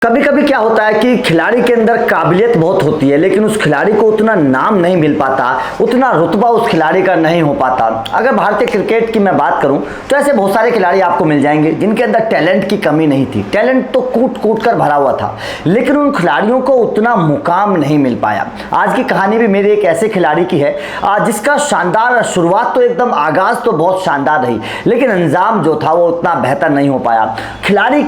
कभी कभी क्या होता है कि खिलाड़ी के अंदर काबिलियत बहुत होती है, लेकिन उस खिलाड़ी को उतना नाम नहीं मिल पाता, उतना रुतबा उस खिलाड़ी का नहीं हो पाता। अगर भारतीय क्रिकेट की मैं बात करूं तो ऐसे बहुत सारे खिलाड़ी आपको मिल जाएंगे जिनके अंदर टैलेंट की कमी नहीं थी। टैलेंट तो कूट कूट कर भरा हुआ था, लेकिन उन खिलाड़ियों को उतना मुकाम नहीं मिल पाया। आज की कहानी भी मेरे एक ऐसे खिलाड़ी की है जिसका शानदार शुरुआत तो एकदम आगाज तो बहुत शानदार रही, लेकिन अंजाम जो था वो उतना बेहतर नहीं हो पाया। खिलाड़ी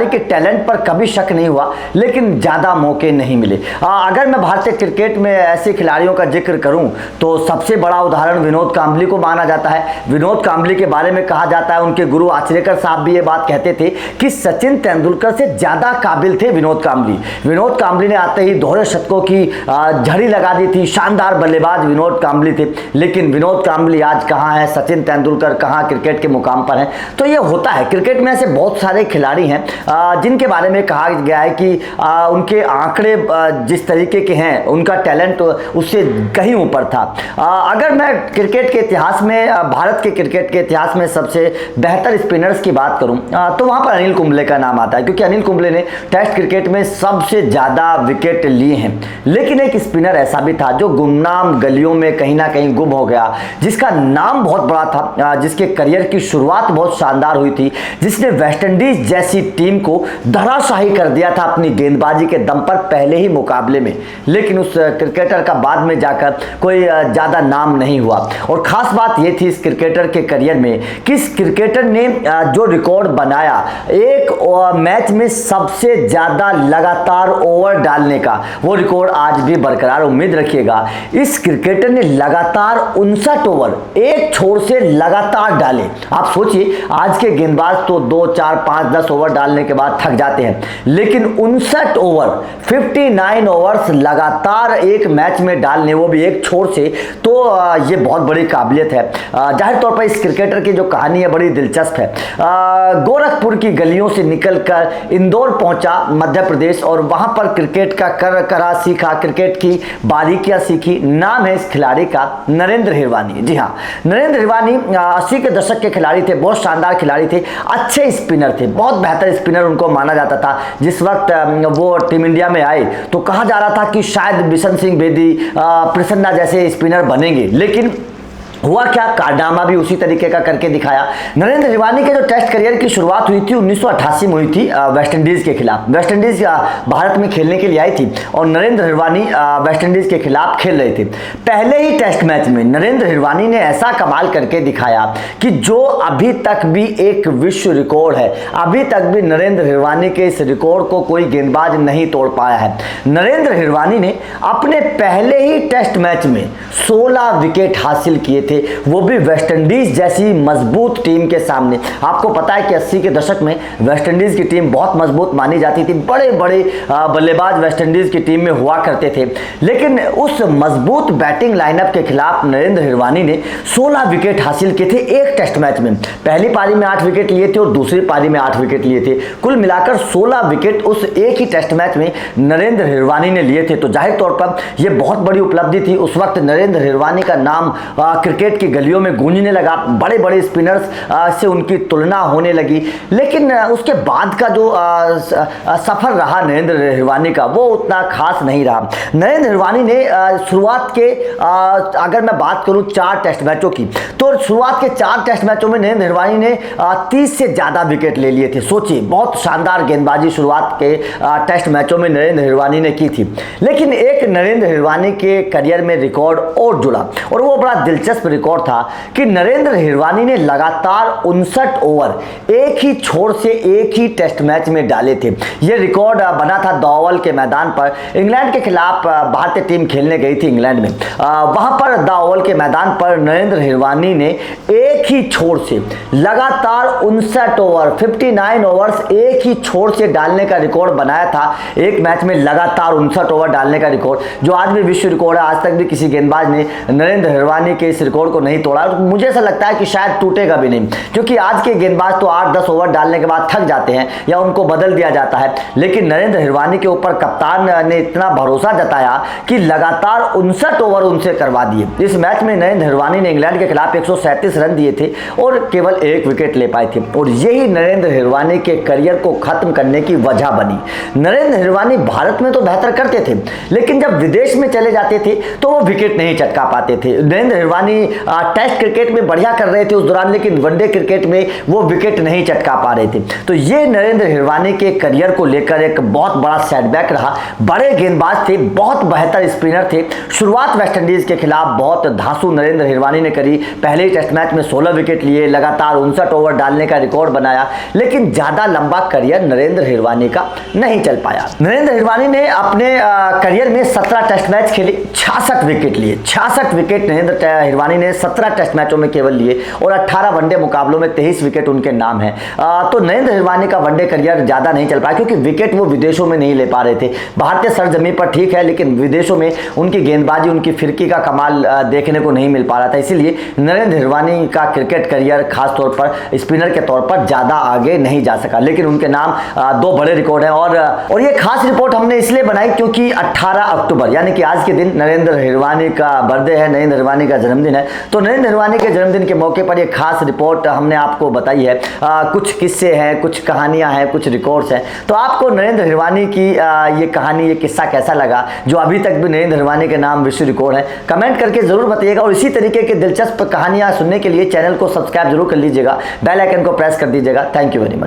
के टैलेंट पर कभी शक नहीं हुआ, लेकिन ज्यादा मौके नहीं मिले। अगर मैं भारतीय क्रिकेट में ऐसे खिलाड़ियों का जिक्र करूं तो सबसे बड़ा उदाहरण विनोद कांबली को माना जाता है। विनोद कांबली के बारे में कहा जाता है, उनके गुरु आचरेकर साहब भी ये बात कहते थे कि सचिन तेंदुलकर से ज्यादा काबिल थे विनोद कांबली। विनोद कांबली ने आते ही दोहरे शतकों की झड़ी लगा दी थी। शानदार बल्लेबाज विनोद कांबली थे, लेकिन विनोद कांबली आज कहां है, सचिन तेंदुलकर कहां क्रिकेट के मुकाम पर हैं। तो ये होता है, क्रिकेट में ऐसे बहुत सारे खिलाड़ी हैं जिनके बारे में कहा गया है कि उनके आंकड़े जिस तरीके के हैं, उनका टैलेंट उससे कहीं ऊपर था। अगर मैं क्रिकेट के इतिहास में, भारत के क्रिकेट के इतिहास में सबसे बेहतर स्पिनर्स की बात करूं तो वहां पर अनिल कुंबले का नाम आता है, क्योंकि अनिल कुंबले ने टेस्ट क्रिकेट में सबसे ज्यादा विकेट लिए हैं। लेकिन एक स्पिनर ऐसा भी था जो गुमनाम गलियों में कहीं ना कहीं गुम हो गया, जिसका नाम बहुत बड़ा था, जिसके करियर की शुरुआत बहुत शानदार हुई थी, जिसने वेस्टइंडीज जैसी टीम को धराशायी कर दिया था अपनी गेंदबाजी के दम पर पहले ही मुकाबले में। लेकिन उस क्रिकेटर का बाद में जाकर कोई ज्यादा नाम नहीं हुआ। और खास बात यह थी इस क्रिकेटर के करियर में कि इस क्रिकेटर ने जो रिकॉर्ड बनाया, एक मैच में सबसे ज्यादा लगातार ओवर डालने का, वो रिकॉर्ड आज भी बरकरार। उम्मीद रखिएगा, इस क्रिकेटर ने लगातार 59 ओवर एक छोर से लगातार डाले। आप सोचिए, आज के गेंदबाज तो 2, 4, 5, 10 ओवर डालने के बाद थक जाते हैं, लेकिन 59 ओवर 59 ओवर्स लगातार एक मैच में डालने, वो भी एक छोर से, तो ये बहुत बड़ी काबिलियत है। जाहिर तौर पर इस क्रिकेटर की जो कहानी है बड़ी दिलचस्प है। गोरखपुर की गलियों से निकलकर इंदौर पहुंचा, मध्य प्रदेश, और वहां पर क्रिकेट का करा सीखा, क्रिकेट की बारीकियां सीखी। नाम है इस खिलाड़ी का नरेंद्र हिरवानी। जी हाँ, नरेंद्र हिरवानी 80 के दशक के खिलाड़ी थे, बहुत शानदार खिलाड़ी थे, अच्छे स्पिनर थे, बहुत बेहतर स्पिनर उनको माना जाता था। जिस वक्त वो टीम इंडिया में आए तो कहा जा रहा था कि शायद बिशन सिंह बेदी, प्रसन्ना जैसे स्पिनर बनेंगे, लेकिन हुआ क्या, कारनामा भी उसी तरीके का करके दिखाया। नरेंद्र हिरवानी के जो टेस्ट करियर की शुरुआत हुई थी 1988 में हुई थी वेस्टइंडीज के खिलाफ। वेस्टइंडीज भारत में खेलने के लिए आई थी और नरेंद्र हिरवानी वेस्टइंडीज के खिलाफ खेल रहे थे। पहले ही टेस्ट मैच में नरेंद्र हिरवानी ने ऐसा कमाल करके दिखाया कि जो अभी तक भी एक विश्व रिकॉर्ड है, अभी तक भी नरेंद्र हिरवानी के इस रिकॉर्ड को कोई गेंदबाज नहीं तोड़ पाया है। नरेंद्र हिरवानी ने अपने पहले ही टेस्ट मैच में 16 विकेट हासिल किए थे, वो भी वेस्टइंडीज जैसी मजबूत टीम के सामने। आपको पता है कि 80 के दशक में वेस्टइंडीज की टीम बहुत मजबूत मानी जाती थी, बड़े बड़े बल्लेबाज वेस्टइंडीज की टीम में हुआ करते थे, लेकिन उस मजबूत बैटिंग लाइनअप के खिलाफ नरेंद्र हिरवानी ने 16 विकेट हासिल किए थे एक टेस्ट मैच में। पहली पारी में 8 विकेट लिए थे और दूसरी पारी में 8 विकेट लिए थे, कुल मिलाकर 16 विकेट उस एक ही टेस्ट मैच में नरेंद्र हिरवानी ने लिए थे। तो जाहिर तौर पर यह बहुत बड़ी उपलब्धि थी। उस वक्त नरेंद्र हिरवानी का नाम क्रिकेट की गलियों में गूंजने लगा, बड़े बड़े स्पिनर्स से उनकी तुलना होने लगी। लेकिन उसके बाद का जो सफर रहा नरेंद्र हिरवानी का, वो उतना खास नहीं रहा। नरेंद्र हिरवानी ने शुरुआत के, अगर मैं बात करूं 4 टेस्ट मैचों की, तो शुरुआत के 4 टेस्ट मैचों में नरेंद्र हिरवानी ने 30 से ज्यादा विकेट ले लिए थे। सोचिए, बहुत शानदार गेंदबाजी शुरुआत के टेस्ट मैचों में नरेंद्र हिरवानी ने की थी। लेकिन एक नरेंद्र हिरवानी के करियर में रिकॉर्ड और जुड़ा, और वो बड़ा दिलचस्प रिकॉर्ड था कि नरेंद्र हिरवानी ने लगातार 59 ओवर एक ही छोर से एक ही टेस्ट मैच में डाले थे। यह रिकॉर्ड बना था दावल के मैदान पर। इंग्लैंड के खिलाफ भारतीय टीम खेलने गई थी इंग्लैंड में। वहां पर दावल के मैदान पर नरेंद्र हिरवानी ने एक ही छोर से लगातार 59 ओवर 59 ओवर्स एक ही छोर से डालने का रिकॉर्ड बनाया था। एक मैच में लगातार 59 ओवर डालने का रिकॉर्ड, जो आज भी विश्व रिकॉर्ड है। आज तक भी किसी गेंदबाज ने नरेंद्र हिरवानी के इस रिकॉर्ड को नहीं तोड़ा, और मुझे ऐसा लगता है कि शायद टूटेगा भी नहीं, क्योंकि आज के गेंदबाज तो 8-10 ओवर डालने के बाद थक जाते हैं या उनको बदल दिया जाता है। लेकिन नरेंद्र हिरवानी के ऊपर कप्तान ने इतना भरोसा जताया कि लगातार 59 ओवर उनसे करवा दिए। इस मैच में नरेंद्र हिरवानी ने इंग्लैंड के खिलाफ 137 रन दिए थे और केवल 1 विकेट ले पाए थे, और यही नरेंद्र हिरवानी के करियर को खत्म करने की वजह बनी। नरेंद्र हिरवानी भारत में तो बेहतर करते थे, लेकिन जब विदेश में चले जाते थे तो वो विकेट नहीं चटका पाते थे। नरेंद्र हिरवानी टेस्ट क्रिकेट में बढ़िया कर रहे थे उस दौरान, लेकिन वनडे क्रिकेट में वो विकेट नहीं चटका पा रहे थे। तो ये नरेंद्र हिरवानी के करियर को लेकर एक बहुत बड़ा सेटबैक रहा। बड़े गेंदबाज थे, बहुत बेहतर स्पिनर थे। शुरुआत वेस्टइंडीज के खिलाफ बहुत धांसू नरेंद्र हिरवानी ने करी। पहले ही टेस्ट मैच में 16 विकेट लिए, लगातार 59 ओवर डालने का रिकॉर्ड बनाया, लेकिन ज्यादा लंबा करियर नरेंद्र हिरवानी का नहीं चल पाया। नरेंद्र हिरवानी ने अपने करियर में 17 टेस्ट मैच खेले, 66 विकेट लिए। 66 विकेट नरेंद्र हिरवानी ने 17 टेस्ट मैचों में केवल लिए, और 18 वनडे मुकाबलों में 23 विकेट उनके नाम है। तो नरेंद्र हिरवानी का वनडे करियर ज्यादा नहीं चल पाया, क्योंकि विकेट वो विदेशों में नहीं ले पा रहे थे। भारतीय सरजमीन पर ठीक है, लेकिन विदेशों में उनकी गेंदबाजी, उनकी फिरकी का कमाल देखने को नहीं मिल पा रहा था। इसीलिए नरेंद्र हिरवानी का क्रिकेट करियर खासतौर पर स्पिनर के तौर पर ज्यादा आगे नहीं जा सका, लेकिन उनके नाम 2 बड़े रिकॉर्ड हैं। और ये खास रिपोर्ट हमने इसलिए बनाई क्योंकि 18 अक्टूबर यानी कि आज के दिन नरेंद्र हिरवानी का बर्थडे है, नरेंद्र हिरवानी का जन्मदिन है। तो नरेंद्र हिरवानी के जन्मदिन के मौके पर एक खास रिपोर्ट हमने आपको बताई है। कुछ किस्से हैं, कुछ कहानियां हैं, कुछ रिकॉर्ड्स हैं। तो आपको नरेंद्र हिरवानी की ये कहानी, ये किस्सा कैसा लगा, जो अभी तक भी नरेंद्र हिरवानी के नाम विश्व रिकॉर्ड है, कमेंट करके जरूर बताइएगा। और इसी तरीके के दिलचस्प कहानियां सुनने के लिए चैनल को सब्सक्राइब जरूर कर लीजिएगा, बेल आइकन को प्रेस कर दीजिएगा। Thank you very much.